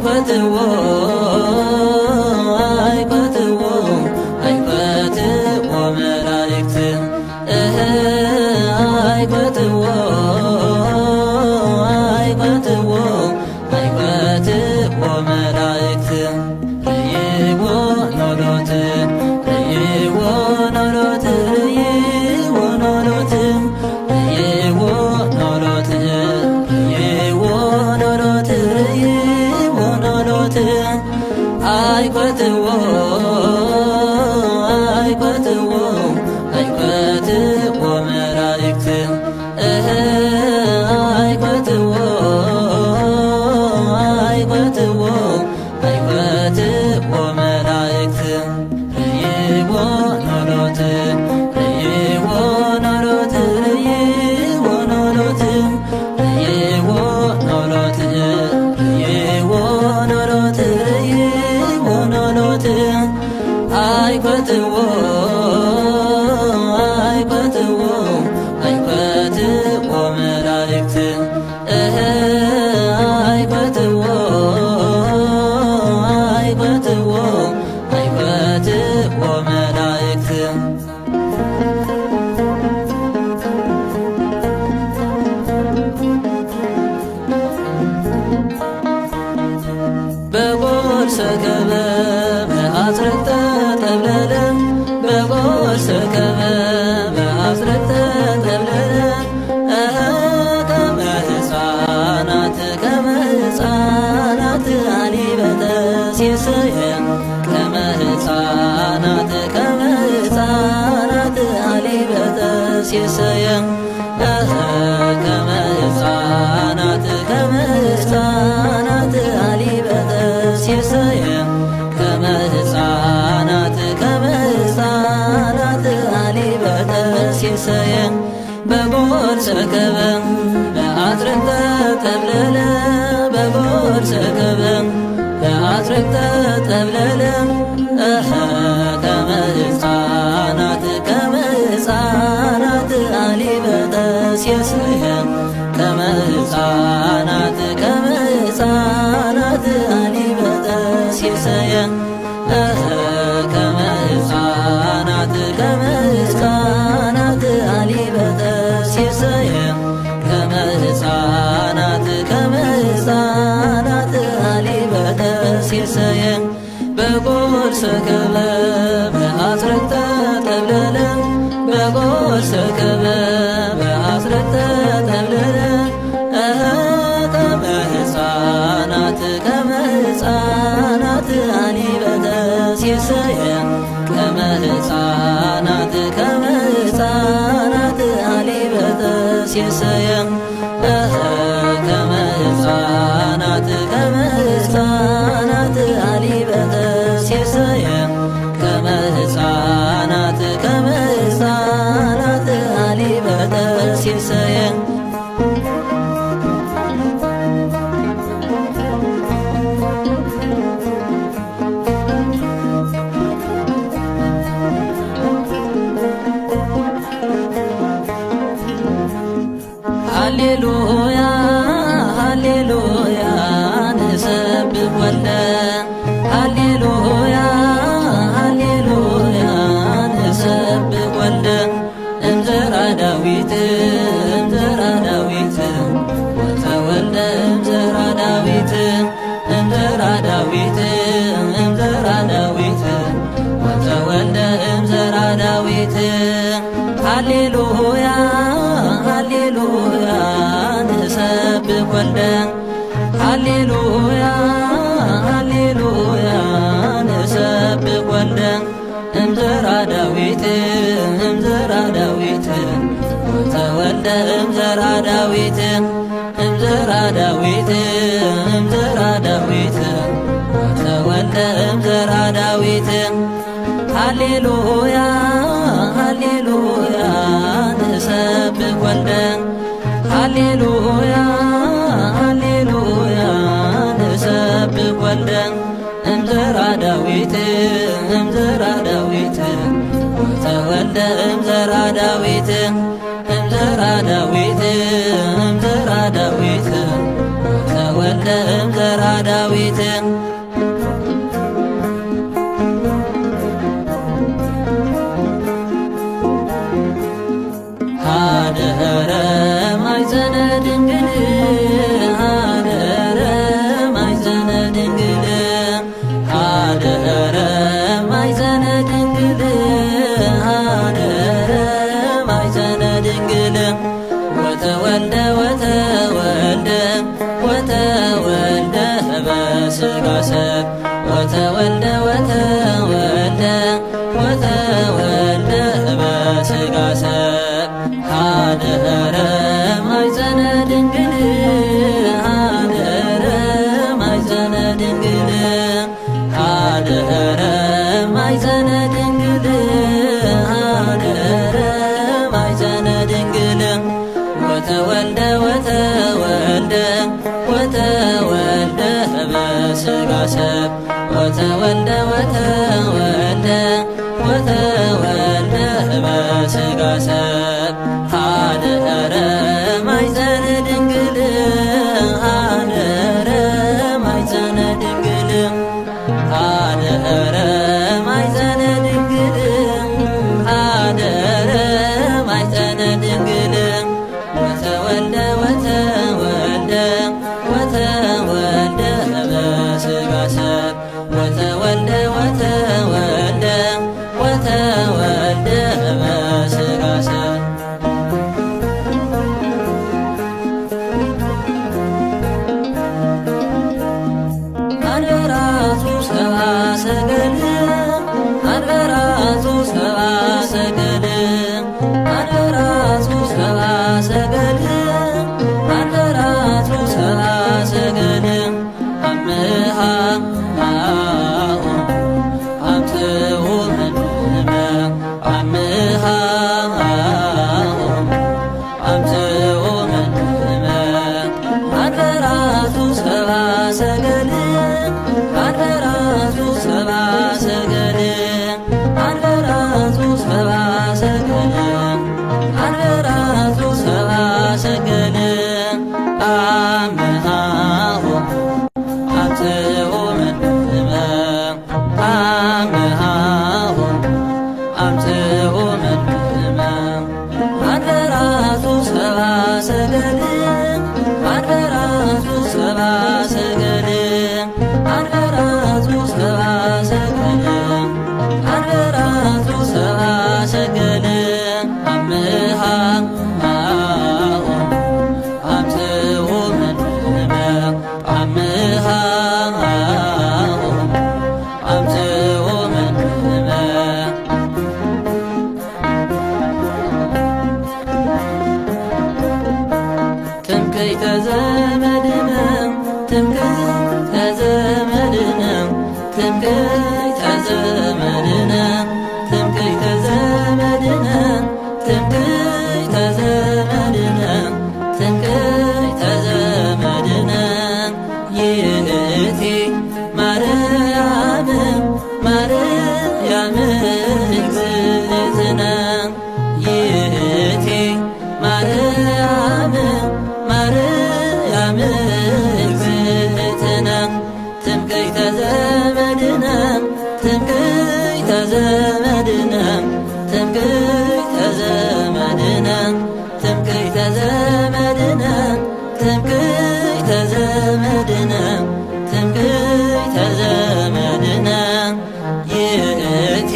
አይኮትዎ አይኮትዎ አይኮትዎ መላእክት አይኮትዎ አይኮትዎ አይኮትዎ መላእክት ርይዎ ኖሎት ርይዎ ኖሎት ርይዎ ኖሎት ርይዎ ኖሎት ርይዎ ኖሎት ርይዎ ኖሎት አይኮትዎ አይኮትዎ አይኮትዎ መላእክት አይኮትዎ አይኮትዎ አይኮትዎ መላእክት ርይዎ ኖሎት ርይዎ ኖሎት ርይዎ ኖሎት ርይዎ ኖሎት ርይዎ ኖሎት ርይዎ ኖሎት አይኮትዎ አይኮትዎ አይኮትዎ መላእክት አይኮትዎ አይኮትዎ አይኮትዎ መላእክት በጎልሰከበ በአስረተ ጠብለለ በጎልሰከበ በአስረተ ጠብለለ ከመ ሕፃናት ከመ ሕፃናት አሊበተ ሲስየ ከመ ሕፃናት ከመ ሕፃናት አሊበተ ሲስየ ከመ ሕፃናት ከመ ሕፃናት አሊበተ ሲስየ ከመ ሕፃናት ከመ ሕፃናት አሊበተ ሲስየ በጎልሰከበ በአስረተ ጠብለለ በጎልሰከበ በአስረተ ጠብለለ ከመ ሕፃናት ከመ ሕፃናት አሊበተ ሲስየ ከመ ሕፃናት ከመ ሕፃናት አሊበተ ሲስየ ከመ ሕፃናት ከመ ሕፃናት አሊበተ ሲስየ ከመ ሕፃናት ከመ ሕፃናት አሊበተ ሲስየ በጎልሰከበ በአስረተ ጠብለለ በጎልሰከበ በአስረተ ጠብለለ ከመ ሕፃናት ከመ ሕፃናት አሊበተ ሲስየ ከመ ሕፃናት ከመ ሕፃናት አሊበተ ሲስየ ከመ ሕፃናት ከመ ሕፃናት አሊበተ ሲስየ ከመ ሕፃናት ከመ ሕፃናት አሊበተ ሲስየ ሃሌሉያ ሃሌሉያ ንሰብሕ ወልደ ሃሌሉያ ሃሌሉያ ንሰብሕ ወልደ እምዘራ ዳዊት እምዘራ ዳዊት ወተወልደ እምዘራ ዳዊት እምዘራ ዳዊት እምዘራ ዳዊት ወተወልደ እምዘራ ዳዊት ሃሌሉያ ሃሌሉያ ንሰብሕ ወልደ ሃሌሉያ ሃሌሉያ ንሰብሕ ወልደ እምዘራ ዳዊት እምዘራ ዳዊት ወተወልደ እምዘራ ዳዊት እምዘራ ዳዊት እምዘራ ዳዊት ወተወልደ እምዘራ ዳዊት ሃሌሉያ ሃሌሉያ ንሰብሕ ወልደ ሃሌሉያ ሃሌሉያ ንሰብሕ ወልደ እምዘራ ዳዊት እምዘራ ዳዊት ወተወልደ እምዘራ ዳዊት እምዘራ ዳዊት እምዘራ ዳዊት ወተወልደ ወተወልደ እምዘራ ዳዊት ሀደረ ማኅፀነ ድንግል ሀደረ ማኅፀነ ድንግል ሀደረ ማኅፀነ ድንግል ሀደረ ማኅፀነ ድንግል ወተወልደ ወተወልደ ወተወልደ በሥጋ ሰብ ወተወልደ ወተወልደ ወተወልደ በሥጋ ሰብ ሀደረ ማኅፀነ ድንግል ሀደረ ማኅፀነ ድንግል ሀደረ ማኅፀነ ድንግል ሀደረ ማኅፀነ ድንግል ወተወልደ ወተወልደ ወተወልደ በሥጋ ሰብ ወተወልደ ወተወልደ ወተወልደ በሥጋ ሰብ ሀደረ ማኅፀነ ድንግል ሀደረ ማኅፀነ ድንግል ሀደረ ማኅፀነ ድንግል ሀደረ ማኅፀነ ድንግል ወተወልደ ወተወልደ ወተወልደ በሥጋ ሰብ ወተወልደ ወተወልደ ወተወልደ በሥጋ ሰብ አንበራቱ ሰብአ ሰገል አንበራቱ ሰብአ ሰገል አንበራቱ ሰብአ ሰገል አንበራቱ ሰብአ ሰገል አምሃ አምትኡ ምንመ አምሃ አምትኡ ምንመ አንበራቱ ሰብአ ሰገል አንበራቱ ሰብአ ሰገል አንበራቱ ሰብአ ሰገል አንበራቱ ሰብአ ሰገል አምሃሁ አምትኡ ምንመ አምሃሁ አምትኡ ምንመ አንበራቱ ሰብአ ሰገል አንበራቱ ሰብአ ሰገል አንበራቱ ሰብአ ሰገል አንበራቱ ሰብአ ሰገል አምሃ አምትኡ ምንመ አምሃ አምትኡ ምንመ ትምክሕተ ዘመድነ ትምክሕተ ዘመድነ ትምክሕተ ዘመድነ ትምክሕተ ዘመድነ ትምክሕተ ዘመድነ ትምክሕተ ዘመድነ ይእቲ ማርያም ማርያም እግዝእትነ ይእቲ ማርያም ማርያም እግዝእትነ ትምክሕተ ዘመድነ ትምክሕተ ዘመድነ ትምክሕተ ዘመድነ ትምክሕተ ዘመድነ ትምክሕተ ዘመድነ ትምክሕተ ዘመድነ ይእቲ